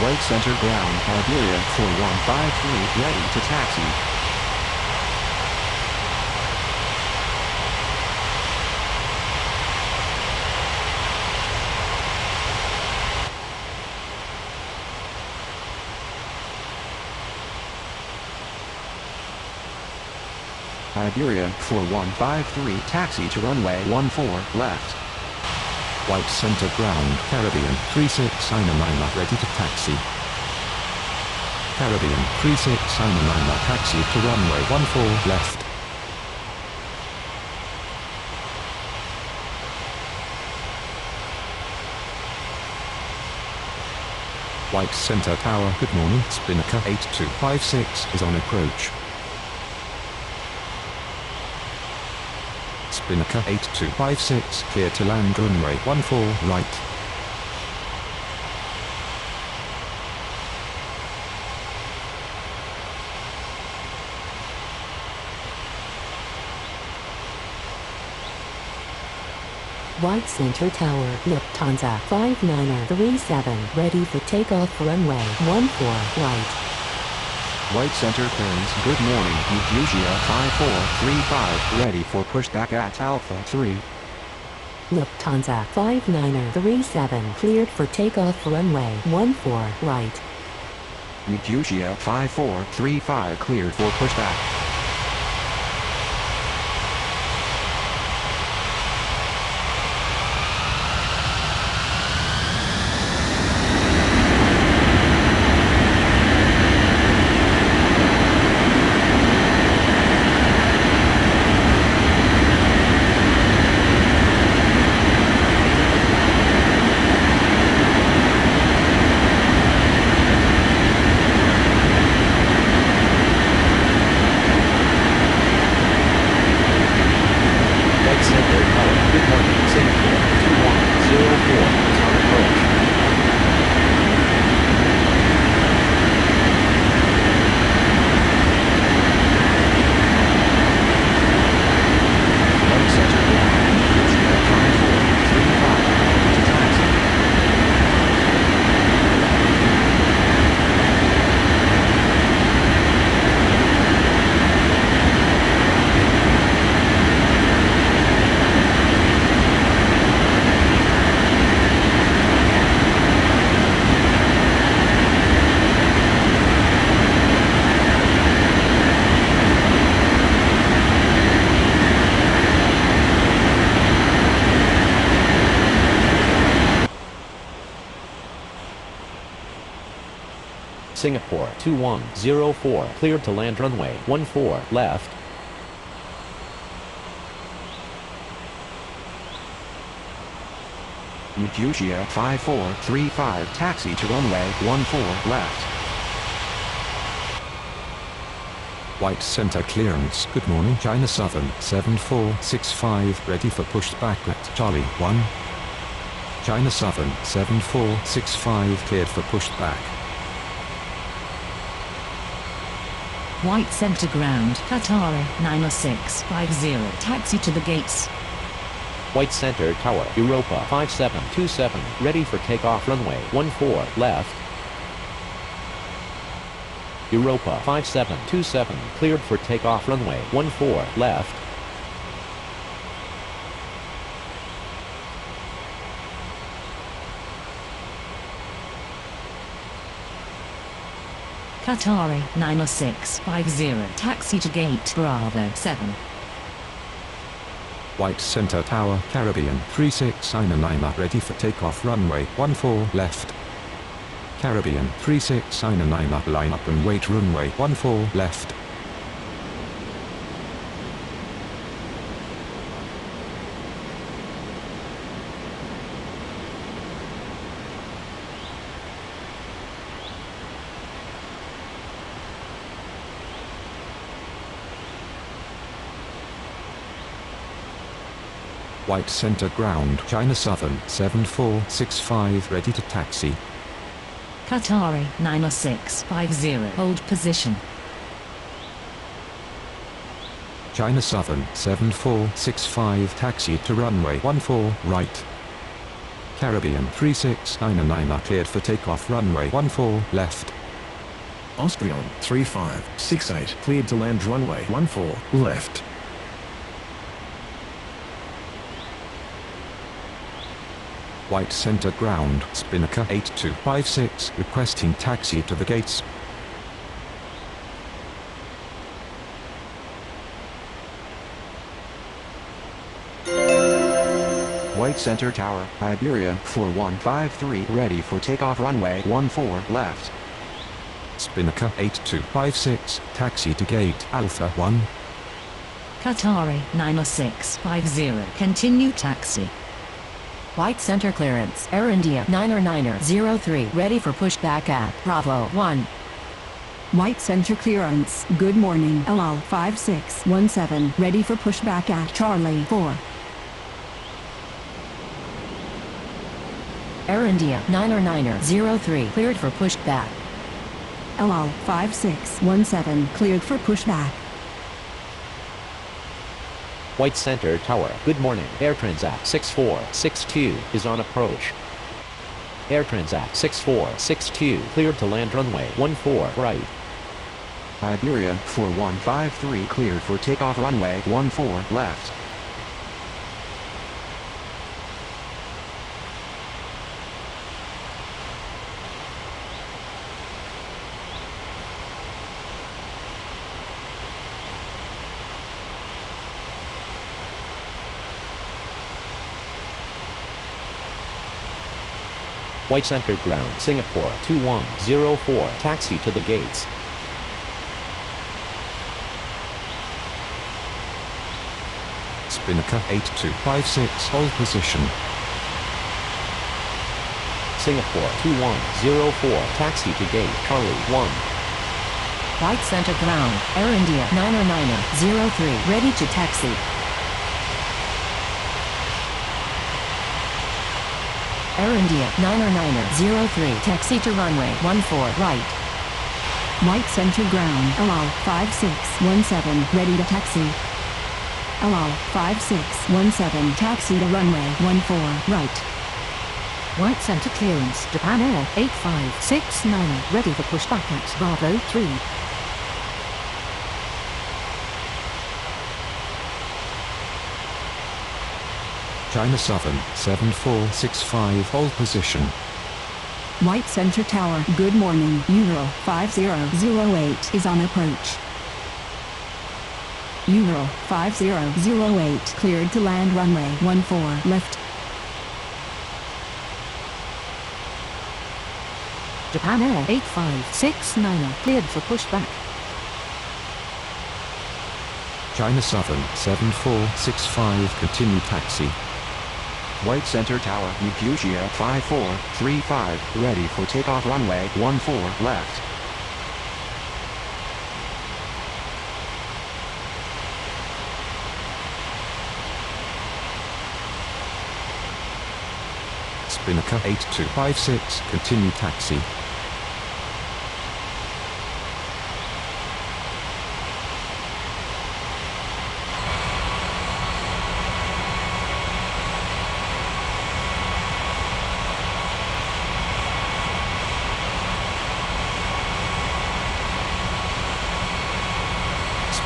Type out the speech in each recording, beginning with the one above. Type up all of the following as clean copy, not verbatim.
White center ground, Iberia 4153, ready to taxi. Iberia 4153, taxi to runway 14 left. White center ground, Caribbean 3699, ready to taxi. Caribbean 3699, taxi to runway 14 left. White center tower, good morning, Spinnaker 8256 is on approach. Spinnaker 8256, clear to land runway 14 right. White center tower, Lufthansa 5937, ready for takeoff runway 14 right. White center clearance, good morning, U.M.A.T.C 5435, ready for pushback at Alpha 3. Lufthansa 5937, cleared for takeoff runway 14 right. U.M.A.T.C 5435, cleared for pushback. Singapore 2104, cleared to land runway 14 left. U.M.A.T.C 5435, taxi to runway 14 left. White center clearance, good morning, China Southern 7465, ready for pushback at Charlie 1. China Southern 7465, cleared for pushback. White center ground, Qatari 90650, taxi to the gates. White center tower, Europa 5727, ready for takeoff runway 14 left. Europa 5727, cleared for takeoff runway 14 left. Qatari 90650, taxi to gate Bravo 7. White center tower, Caribbean 3699, ready for takeoff runway 14 left. Caribbean 3699, line up and wait runway 14 left. White center ground, China Southern 7465, ready to taxi. Qatari 90650, hold position. China Southern 7465, taxi to runway 14 right. Caribbean 3699 are cleared for takeoff runway 14 left. Austrian 3568 cleared to land runway 14 left. White center ground, Spinnaker 8256 requesting taxi to the gates. White Center Tower, Iberia 4153 ready for takeoff runway 14 left. Spinnaker 8256, taxi to gate Alpha 1. Qatari 90650, continue taxi. White center clearance, Air India 90903 ready for pushback at Bravo 1. White center clearance, good morning, LL 5617 ready for pushback at Charlie 4. Air India 90903 cleared for pushback. LL 5617 cleared for pushback. White Center Tower, good morning. Air Transat 6462 is on approach. Air Transat 6462 cleared to land runway 14 right. Iberia 4153 cleared for takeoff runway 14 left. White Center Ground, Singapore 2104, taxi to the gates. Spinnaker 8256, hold position. Singapore 2104, taxi to gate Charlie 1. White center ground, Air India 90903 ready to taxi. Air India 90903 taxi to runway 14 right. White center ground, LL 5617 ready to taxi. LL 5617 taxi to runway 14 right. White center clearance, Japan Air 8569 ready for pushback at Bravo 3. China Southern 7465, hold position. White center tower, good morning, Euro 5008 is on approach. Euro 5008 cleared to land runway 14 left. Japan Air 8569 cleared for pushback. China Southern 7465, continue taxi. White Center Tower, U.M.A.T.C 5435 ready for takeoff runway 14 left. Spinnaker 8256, continue taxi.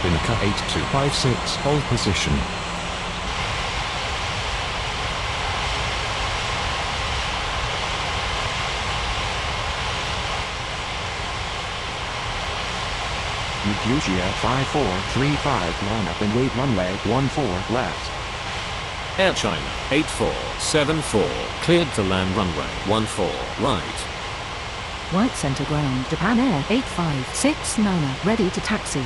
Spinnaker 8256, hold position. U.M.A.T.C 5435 line up and wait runway 14 left. Air China 8474 cleared to land runway 14 right. White center ground, Japan Air 8569 ready to taxi.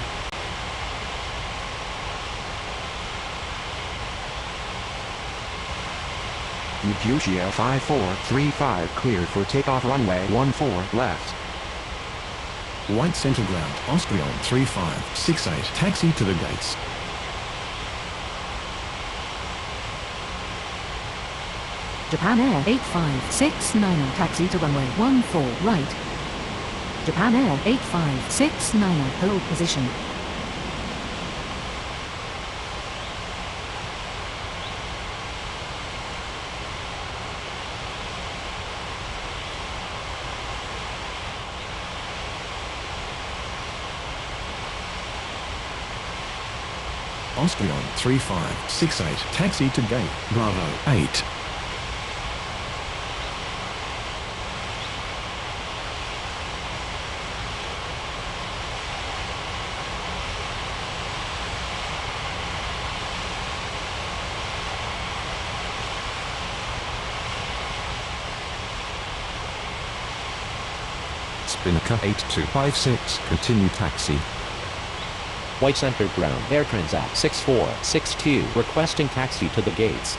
U.M.A.T.C 5435 cleared for takeoff runway 14 left. White center ground, Austrian 3568 taxi to the gates. Japan Air 8569 taxi to runway 14 right. Japan Air 8569 hold position. Austrian 3568, taxi to gate Bravo 8. Spinnaker 8256, continue taxi. White Center ground, Air Transat 6462, requesting taxi to the gates.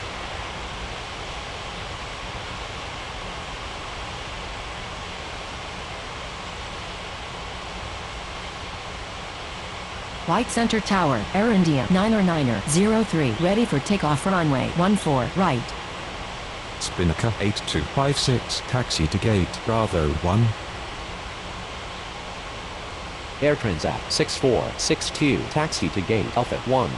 White Center Tower, Air India 9er 03, ready for takeoff runway 14, right. Spinnaker 8256, taxi to gate Bravo 1. Air Transat 6462, taxi to gate Alpha 1.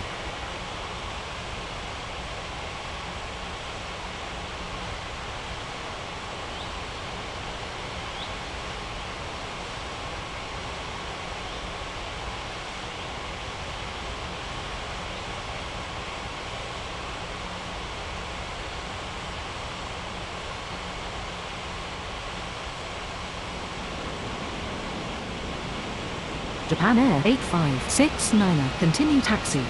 Japan Air 8569, continue taxi.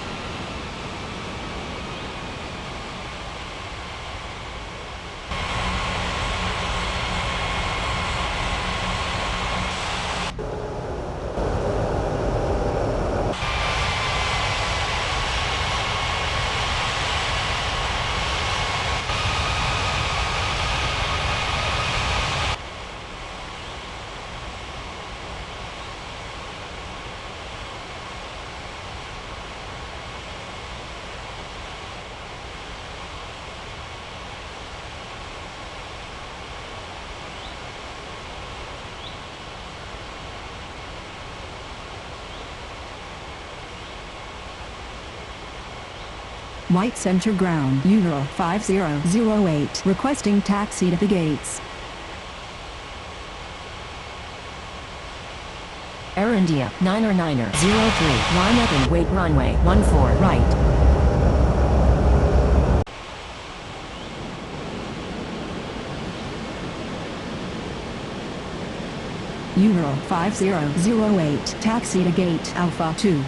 White Center ground, Euro 5008, requesting taxi to the gates. Air India 9er 03, line up and wait runway 14, right. Euro 5008, taxi to gate Alpha 2.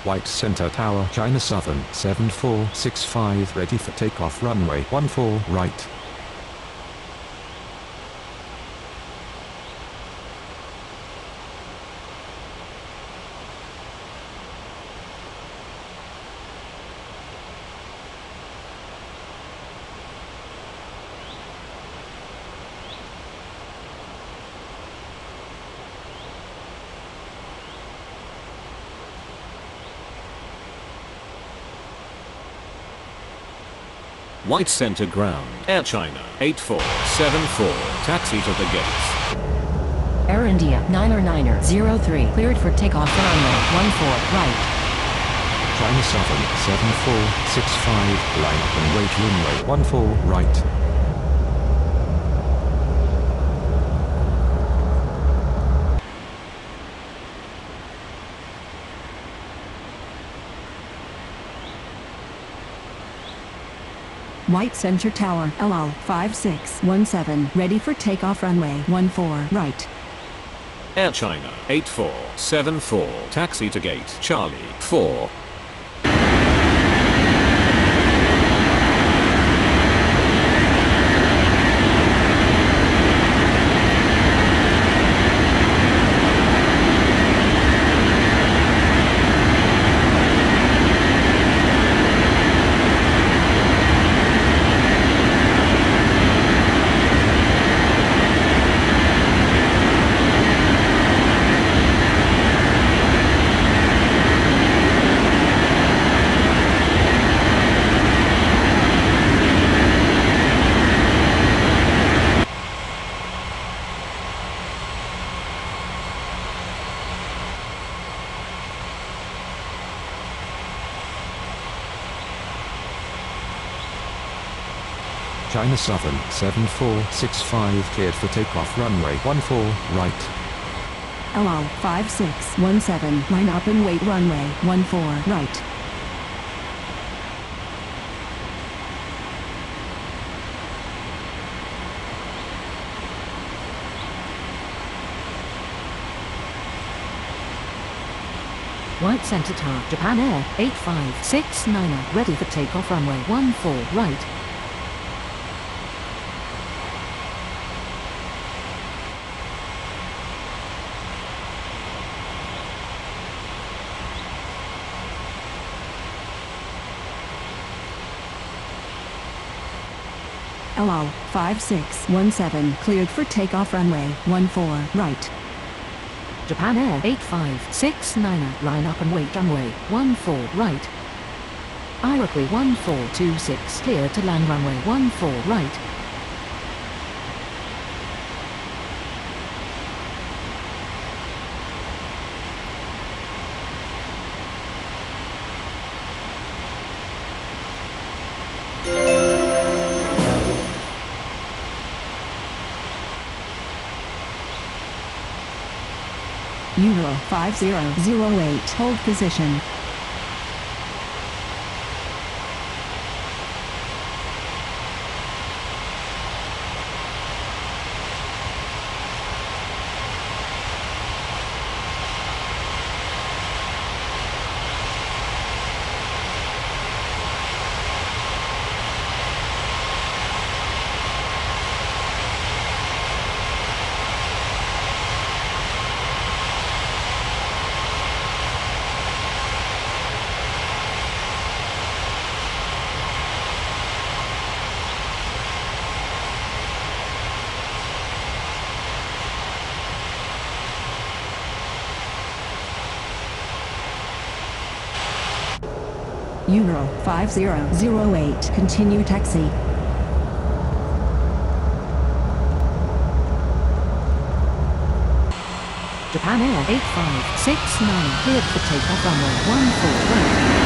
White Center Tower, China Southern 7465, ready for takeoff runway 14, right. White Center ground, Air China 8474, taxi to the gates. Air India 9er 03, cleared for takeoff runway 14, right. China Southern 7465, line up and wait runway 14, right. White Center Tower, LL 5617, ready for takeoff runway 14, right. Air China 8474, taxi to gate Charlie 4. China Southern 7465, cleared for takeoff runway 14, right. LL 5617, line up and wait runway 14 right. White Center Tower, Japan Air 8569, ready for takeoff runway 14 right. LL 5617, cleared for takeoff runway 14 right. Japan Air 8569, line up and wait runway 14 right. Iroquois 1426, clear to land runway 14 right. Euro 5008, hold position. Euro 5008, continue taxi. Japan Air 8569, cleared for takeoff runway 14 right.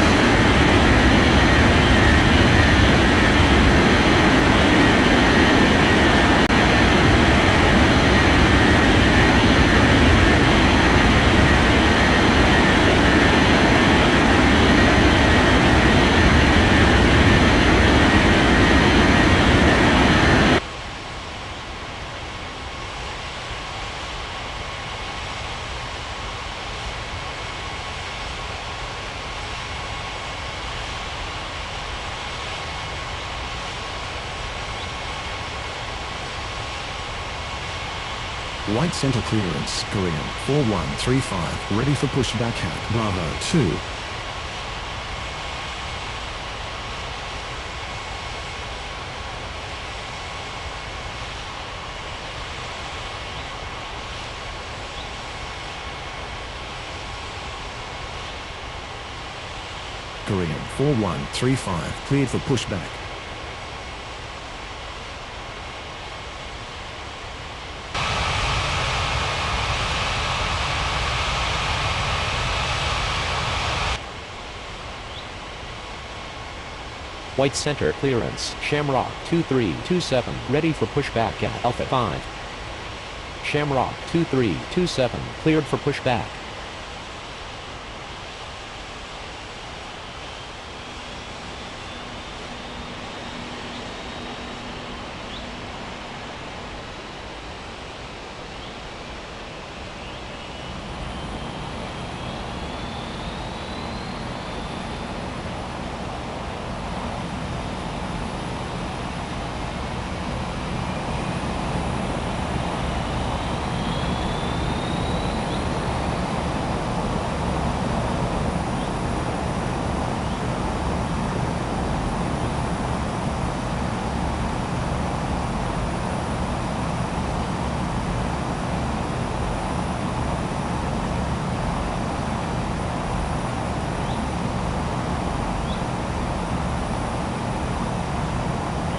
White center clearance, Korean 4135, ready for pushback at Bravo 2. Korean 4135, cleared for pushback. White Center clearance, Shamrock 2327, ready for pushback at Alpha 5. Shamrock 2327, cleared for pushback.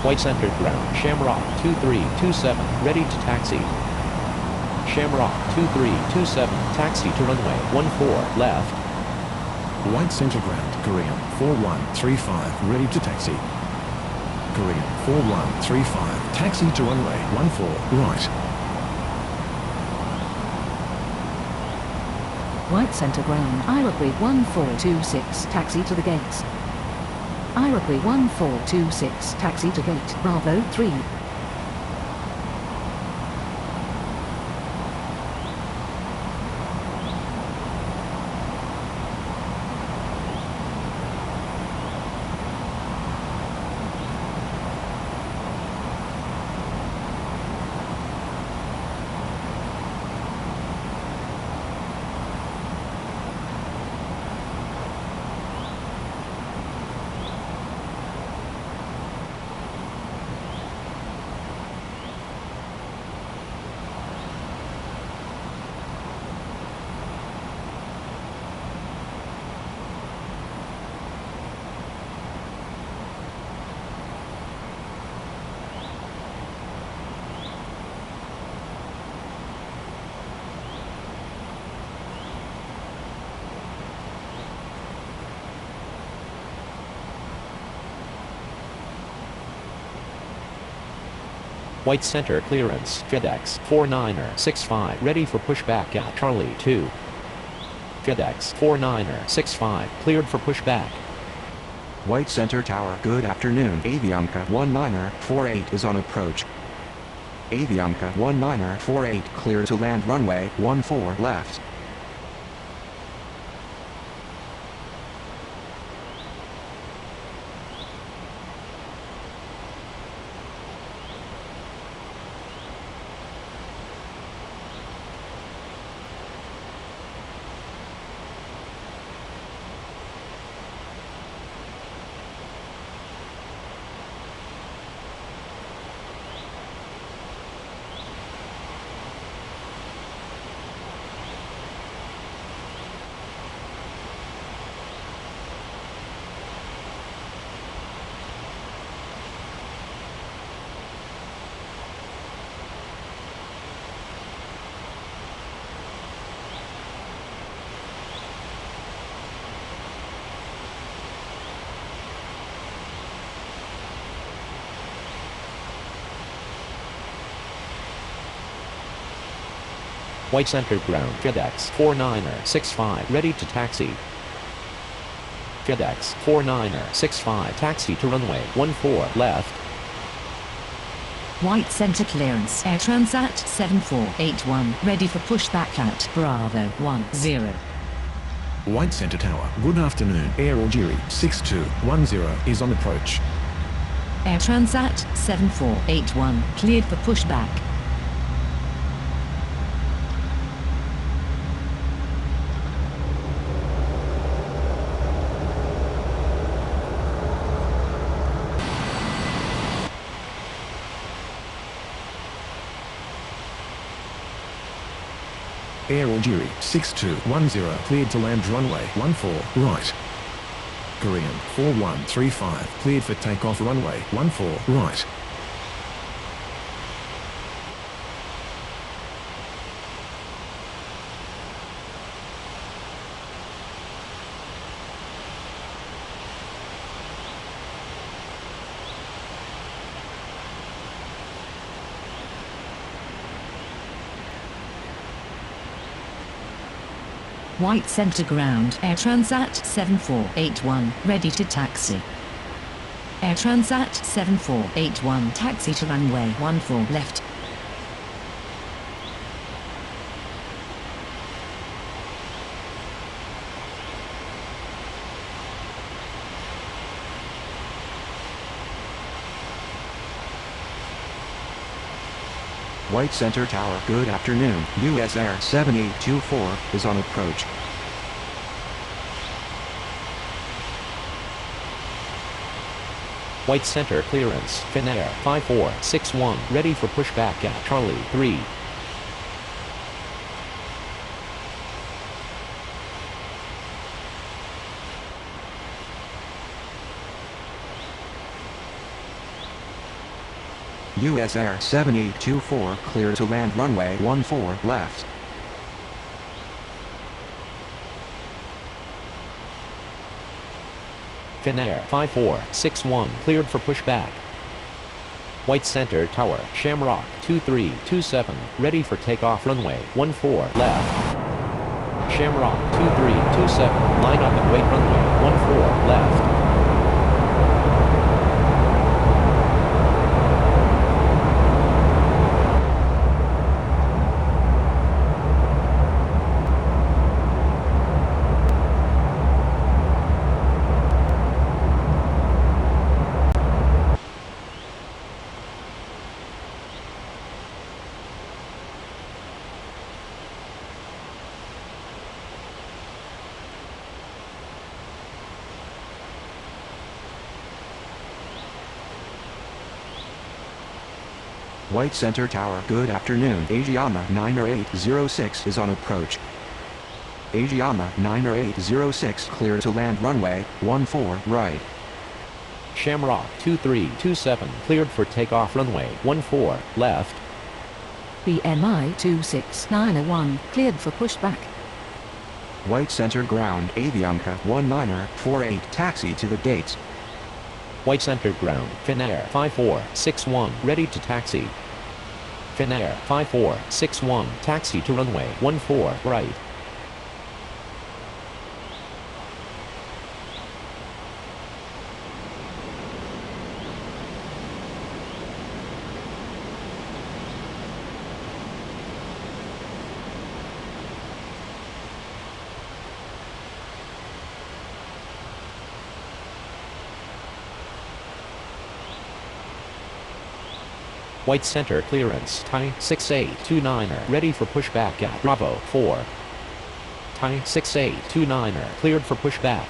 White Center ground, Shamrock 2327, ready to taxi. Shamrock 2327, taxi to runway 14 left. White center ground, Korean 4135, ready to taxi. Korean 4135, taxi to runway 14 right. White center ground. Iroquois 1426, taxi to the gates. Iroquois 1426, taxi to gate. Bravo 3. White center clearance. FedEx 49er65 ready for pushback at Charlie 2. FedEx 49er65 cleared for pushback. White Center Tower, good afternoon. Avianca 19er48 is on approach. Avianca 19er48 clear to land runway 14 left. White center ground. FedEx 49er65 ready to taxi. FedEx 49er65 taxi to runway 14 left. White center clearance. Air Transat 7481 ready for pushback at Bravo 10. White Center Tower, good afternoon. Air Algeria 6210 is on approach. Air Transat 7481 cleared for pushback. Air Algeria 6210 cleared to land runway 14 right. Korean 4135 cleared for takeoff runway 14 right. White center ground. Air Transat 7481 ready to taxi. Air Transat 7481 taxi to runway 14 left. White Center Tower, good afternoon. US Air 7824 is on approach. White center clearance. Finnair 5461 ready for pushback at Charlie 3. US Air 7824 clear to land runway 14 left. Finnair 5461 cleared for pushback. White center tower. Shamrock 2327 ready for takeoff runway 14 left. Shamrock 2327, line up and wait runway 14 left. White Center Tower, good afternoon. Asiana 90806 is on approach. Asiana 90806 clear to land runway 14 right. Shamrock 2327, cleared for takeoff runway 14 left. BMI 26901, cleared for pushback. White Center ground, Avianca 1948 taxi to the gates. White Center ground, Finnair 5461, ready to taxi. Finnair 5461, taxi to runway 14 right. White Center clearance, Thai 6829er, ready for pushback at Bravo 4. Thai 6829er, cleared for pushback.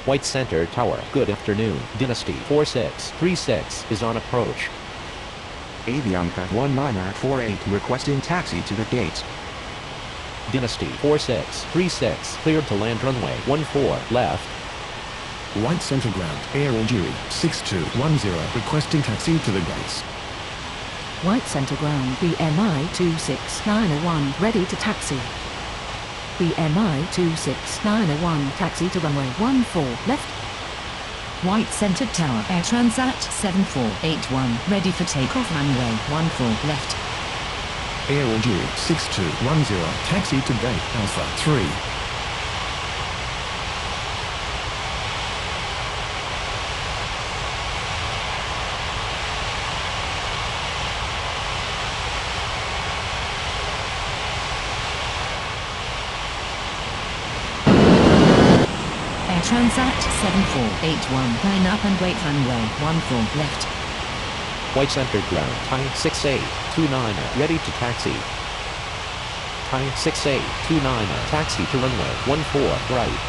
White Center Tower, good afternoon. Dynasty 4636 is on approach. Avianca 1948 requesting taxi to the gates. Dynasty 4636, cleared to land runway 14 left. White Center ground, Air Algeria 6210 requesting taxi to the gates. White Center ground, BMI 26901, ready to taxi. BMI 26901, taxi to runway 14 left. White Center Tower, Air Transat 7481, ready for takeoff runway 14 left. Air Algeria 6210 taxi to gate Alpha 3. Transat 7481, line up and wait runway 14 left. White Center ground, Thai 6829er, ready to taxi. Thai 6829er, taxi to runway 14 right.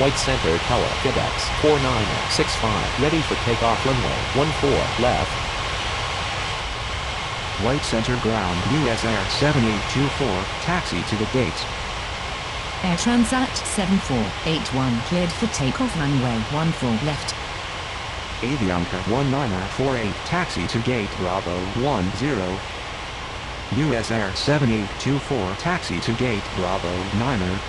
White Center Tower, FedEx 4965, ready for takeoff runway 14 left. White Center ground, US Air 7824 taxi to the gates. Air Transat 7481, cleared for takeoff runway 14 left. Avianca 1948 taxi to gate Bravo 10. US Air 7824 taxi to gate Bravo 9er.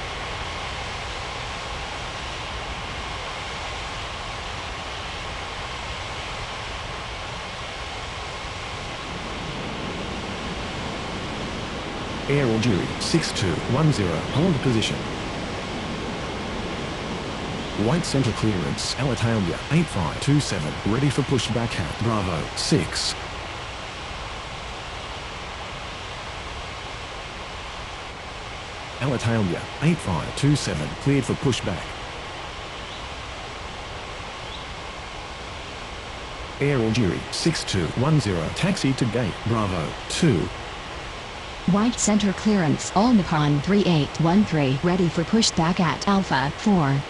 Air Algeria 6210, hold position. White Center clearance, Alitalia 8527, ready for pushback at Bravo 6. Alitalia 8527, cleared for pushback. Air Algeria 6210, taxi to gate Bravo 2. White Center clearance, All Nippon 3813, ready for pushback at Alpha 4.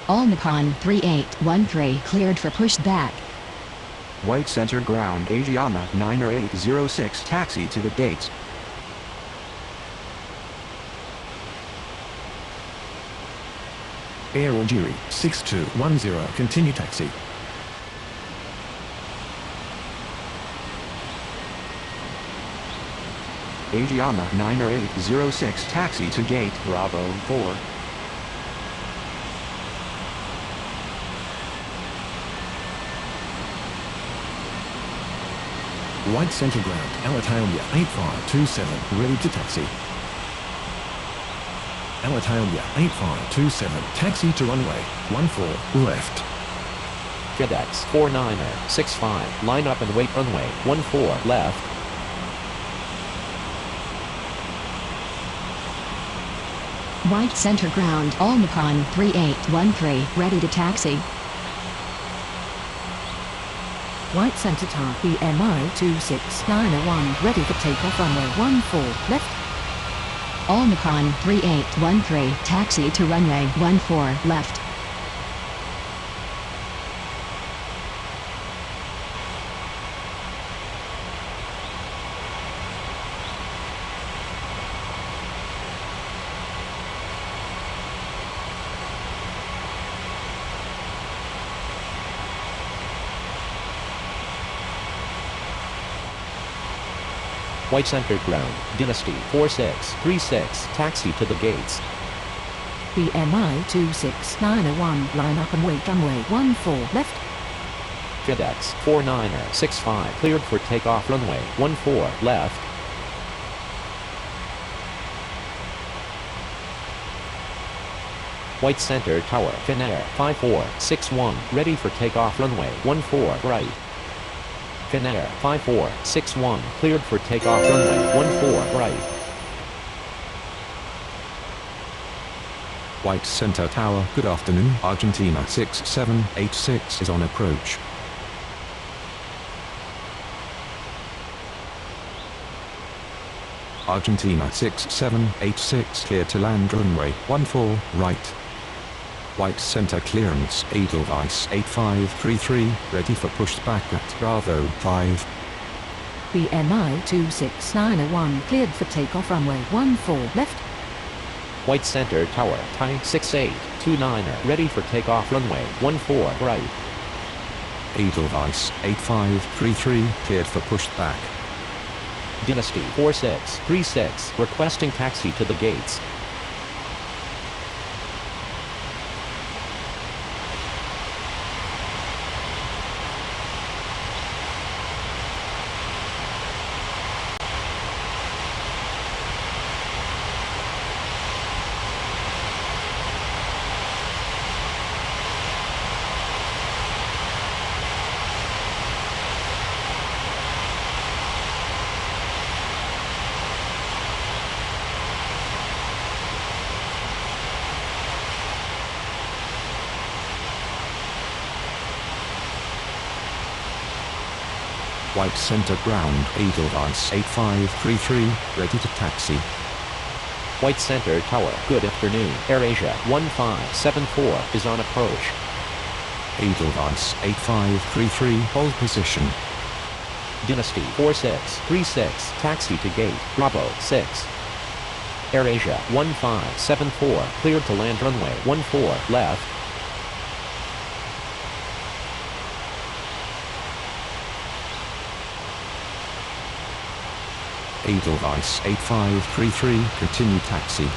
All Nippon 3813 cleared for pushback. White center ground Asiana 9806 taxi to the gates. Air Algeri 6210 continue taxi. Asiana 9806 taxi to gate Bravo 4. White center ground Alitalia 8527 ready to taxi. Alitalia 8527 taxi to runway 14 left. FedEx 49er65 line up and wait runway 14 left. White center ground All Nippon 3813 ready to taxi. White center tower BMI 26901 ready for takeoff runway 14 left. All Nippon 3813 taxi to runway 14 left. White center ground Dynasty 4636 taxi to the gates. BMI 26901 line up and wait runway 14 left. FedEx 49er65 cleared for takeoff runway 14 left. White center tower Finnair 5461 ready for takeoff runway 14 right. Finnair 5461 cleared for takeoff runway 14 right. White center tower, good afternoon. Argentina 6786 is on approach. Argentina 6786 clear to land runway 14 right. White center clearance Edelweiss 8533 ready for pushback at Bravo 5. BMI 26901 cleared for takeoff runway 14 left. White center tower Thai 6829er ready for takeoff runway 14 right. Edelweiss 8533 cleared for pushback. Dynasty 4636 requesting taxi to the gates. White center ground Edelweiss 8533 ready to taxi. White center tower good afternoon. AirAsia 1574 is on approach. Edelweiss 8533 hold position. Dynasty 4636 taxi to gate Bravo 6. AirAsia 1574 cleared to land runway 14 left. Edelweiss 8533 continue taxi.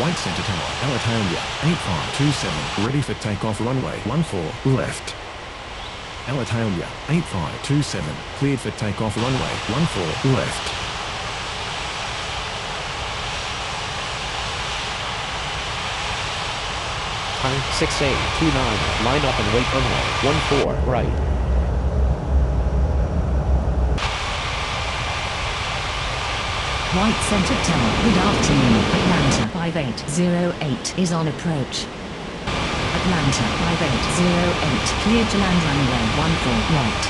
White Center Tower, Alitalia, 8527, ready for takeoff runway 14 left. Alitalia, 8527, cleared for takeoff runway 14 left. Time 6829, line up and wait runway 14 right. White Center Tower, good afternoon. Atlanta 5808 is on approach. Atlanta 5808, cleared to land runway 14 right.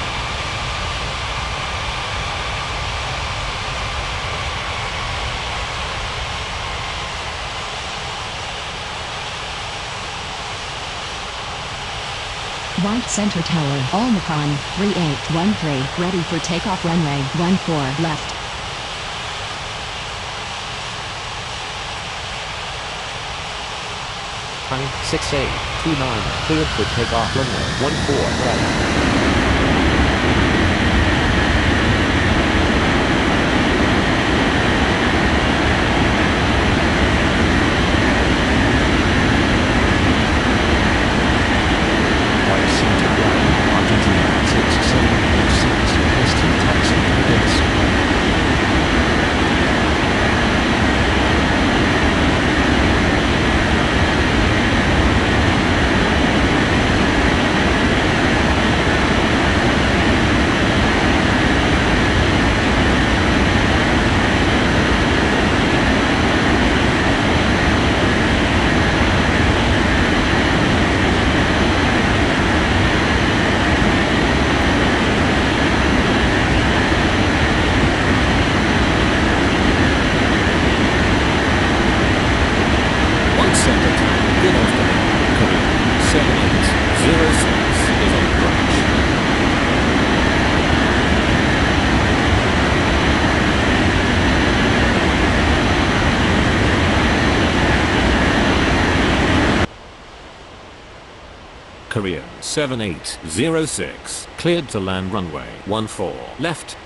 White Center Tower, U.M.A.T.C 3813, ready for takeoff runway 14 left. Time 6829, cleared for takeoff runway 14 right. White Center Ground, Argentina 6786, requesting taxi to the gates. White Center Tower, good afternoon. Korea 7806 is on approach. Korea 7806, cleared to land runway 14 left.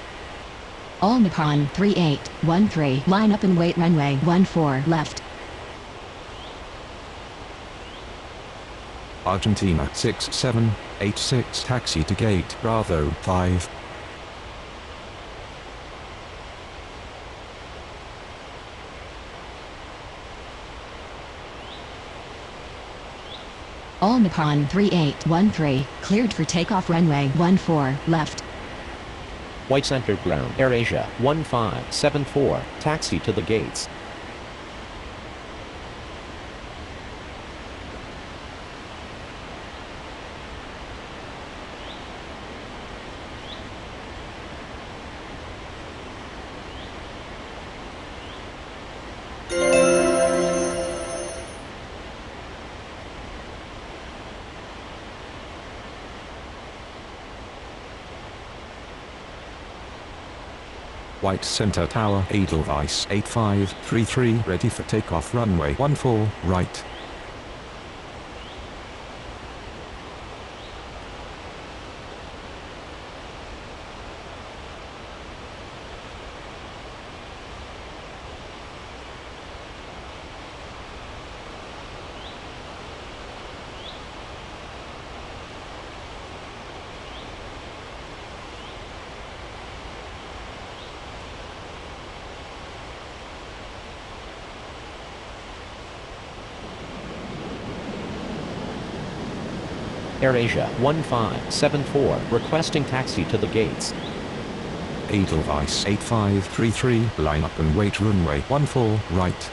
U.M.A.T.C 3813, line up and wait runway 14 left. Argentina 6786, taxi to gate Bravo 5. U.M.A.T.C 3813, cleared for takeoff runway 14 left. White Center Ground, AirAsia 1574, taxi to the gates. White Center Tower, Edelweiss 8533, ready for takeoff runway 14 right. AirAsia 1574, requesting taxi to the gates. Edelweiss 8533, line up and wait runway 14 right.